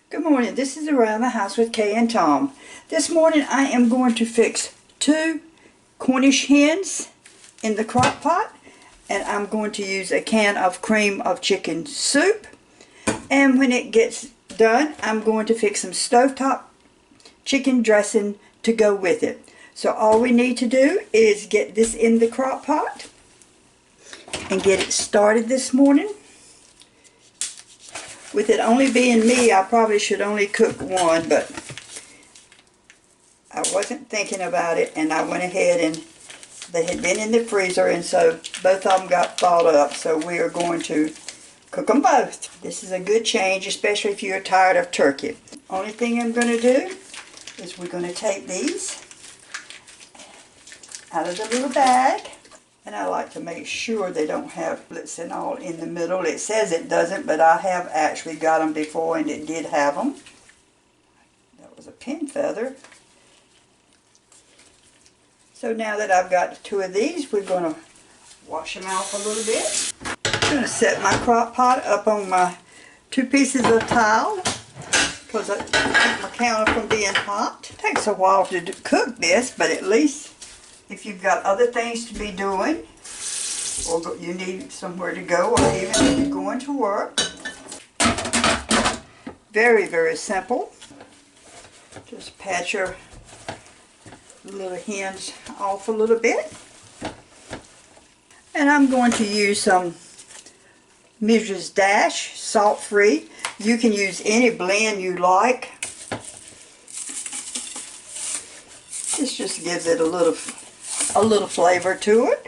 Good morning. This is Around the House with Kay and Tom. This morning I am going to fix 2 Cornish hens in the crock pot, and I'm going to use a can of cream of chicken soup. And when it gets done, I'm going to fix some stovetop chicken dressing to go with it. So all we need to do is get this in the crock pot and get it started this morning. With it only being me, I probably should only cook one, but I wasn't thinking about it, and I went ahead and they had been in the freezer, and so both of them got thawed up, so we are going to cook them both. This is a good change, especially if you're tired of turkey. Only thing I'm going to do is we're going to take these out of the little bag. And I like to make sure they don't have splits and all in the middle. It says it doesn't, but I have actually got them before and it did have them. That was a pin feather. So now that I've got 2 of these, we're going to wash them off a little bit. I'm going to set my crock pot up on my 2 pieces of tile because I keep my counter from being hot. It takes a while to cook this, but at least if you've got other things to be doing, or you need somewhere to go, or even if you're going to work. Very, very simple. Just pat your little hens off a little bit. And I'm going to use some Mrs. Dash salt-free. You can use any blend you like. This just gives it a little flavor to it.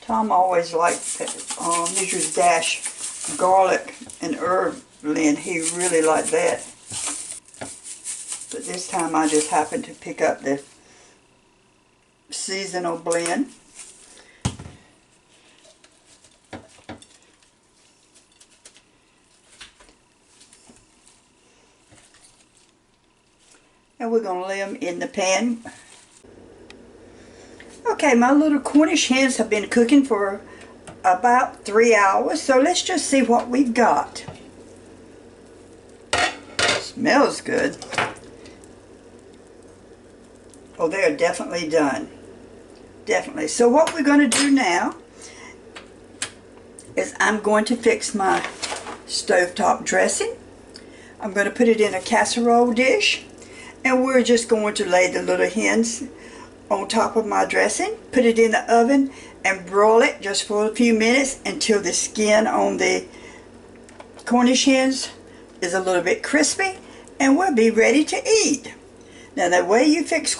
Tom always liked Mrs. Dash garlic and herb blend. He really liked that. But this time I just happened to pick up the seasonal blend. And we're going to lay them in the pan. Okay, my little Cornish hens have been cooking for about 3 hours, so let's just see what we've got. Smells good. Oh, they're definitely done. Definitely. So what we're going to do now is I'm going to fix my stovetop dressing. I'm going to put it in a casserole dish, and we're just going to lay the little hens on top of my dressing, put it in the oven, and broil it just for a few minutes until the skin on the Cornish hens is a little bit crispy, and we'll be ready to eat. Now the way you fix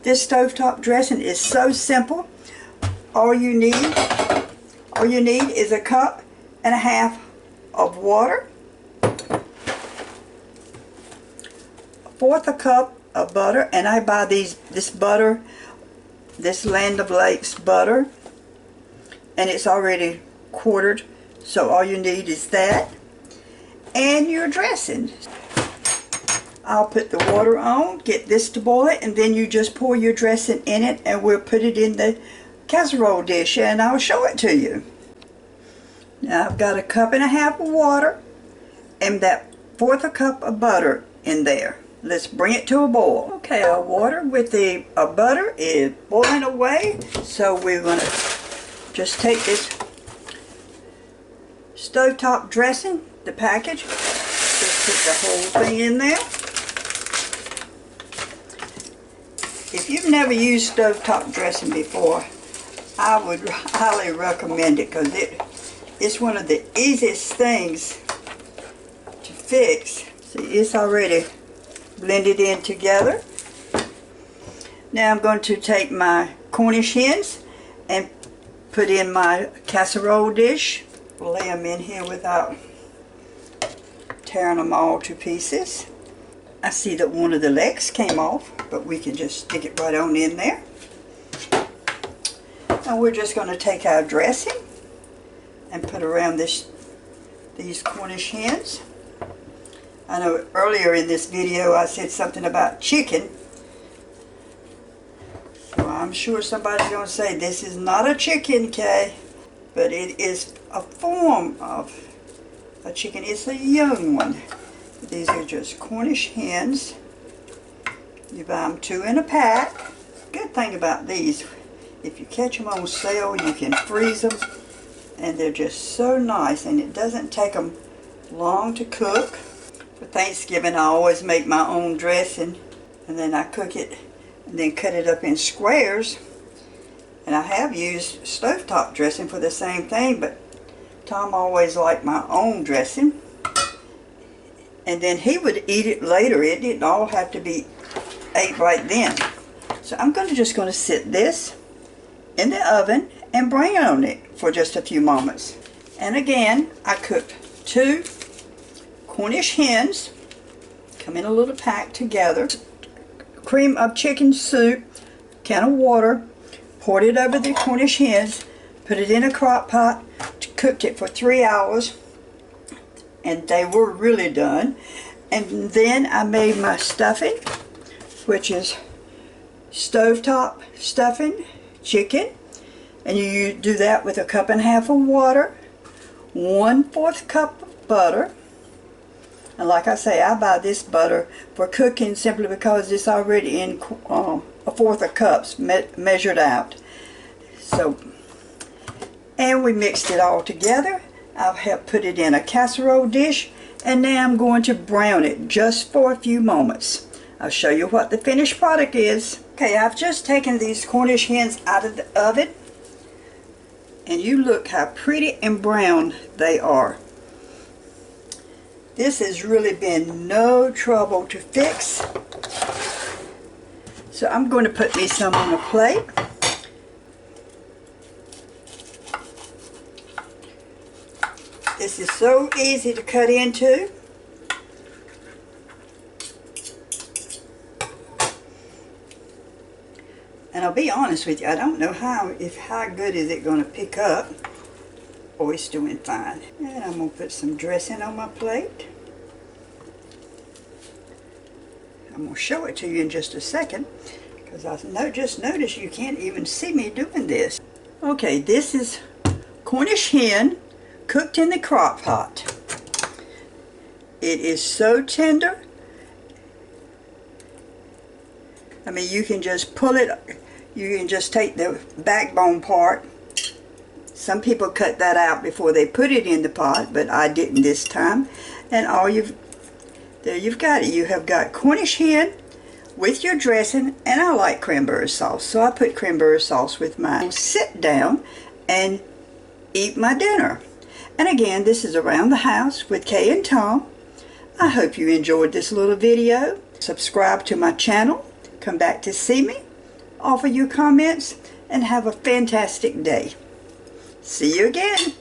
this stovetop dressing is so simple. All you need is 1.5 cups of water, 1/4 cup of butter, and I buy this butter, this Land O'Lakes butter, and it's already quartered, so all you need is that and your dressing. I'll put the water on, get this to boil, and then you just pour your dressing in it, and we'll put it in the casserole dish, and I'll show it to you. Now I've got 1.5 cups of water and that 1/4 cup of butter in there. Let's bring it to a boil. Okay, our water with the butter is boiling away, so we're going to just take this stovetop dressing, the package, just put the whole thing in there. If you've never used stovetop dressing before, I would highly recommend it because it's one of the easiest things to fix. See, it's already blended in together. Now I'm going to take my Cornish hens and put in my casserole dish. Lay them in here without tearing them all to pieces. I see that one of the legs came off, but we can just stick it right on in there. Now we're just going to take our dressing and put around these Cornish hens. I know earlier in this video I said something about chicken. So I'm sure somebody's going to say this is not a chicken, Kay. But it is a form of a chicken. It's a young one. These are just Cornish hens. You buy them 2 in a pack. Good thing about these, if you catch them on sale, you can freeze them. And they're just so nice, and it doesn't take them long to cook. For Thanksgiving, I always make my own dressing, and then I cook it and then cut it up in squares. And I have used stovetop dressing for the same thing, but Tom always liked my own dressing. And then he would eat it later. It didn't all have to be ate right then. So I'm just going to sit this in the oven and broil on it for just a few moments. And again, I cooked 2 Cornish hens, come in a little pack together. Cream of chicken soup, can of water, poured it over the Cornish hens, put it in a crock pot, cooked it for 3 hours, and they were really done. And then I made my stuffing, which is stovetop stuffing chicken, and you do that with a 1.5 cups of water, 1/4 cup of butter. And like I say, I buy this butter for cooking simply because it's already in 1/4 cups measured out. So, and we mixed it all together. I have put it in a casserole dish, and now I'm going to brown it just for a few moments. I'll show you what the finished product is. Okay, I've just taken these Cornish hens out of the oven, and you look how pretty and brown they are. This has really been no trouble to fix. So I'm going to put me some on a plate. This is so easy to cut into. And I'll be honest with you, I don't know how good is it going to pick up. Oh, it's doing fine. And I'm going to put some dressing on my plate. I'm going to show it to you in just a second, because I just noticed you can't even see me doing this. Okay, this is Cornish hen cooked in the crock pot. It is so tender. I mean, you can just pull it, you can just take the backbone part. Some people cut that out before they put it in the pot, but I didn't this time. And there you've got it. You have got Cornish hen with your dressing, and I like cranberry sauce, so I put cranberry sauce with mine. I'll sit down and eat my dinner. And again, this is Around the House with Kay and Tom. I hope you enjoyed this little video. Subscribe to my channel. Come back to see me. Offer your comments, and have a fantastic day. See you again.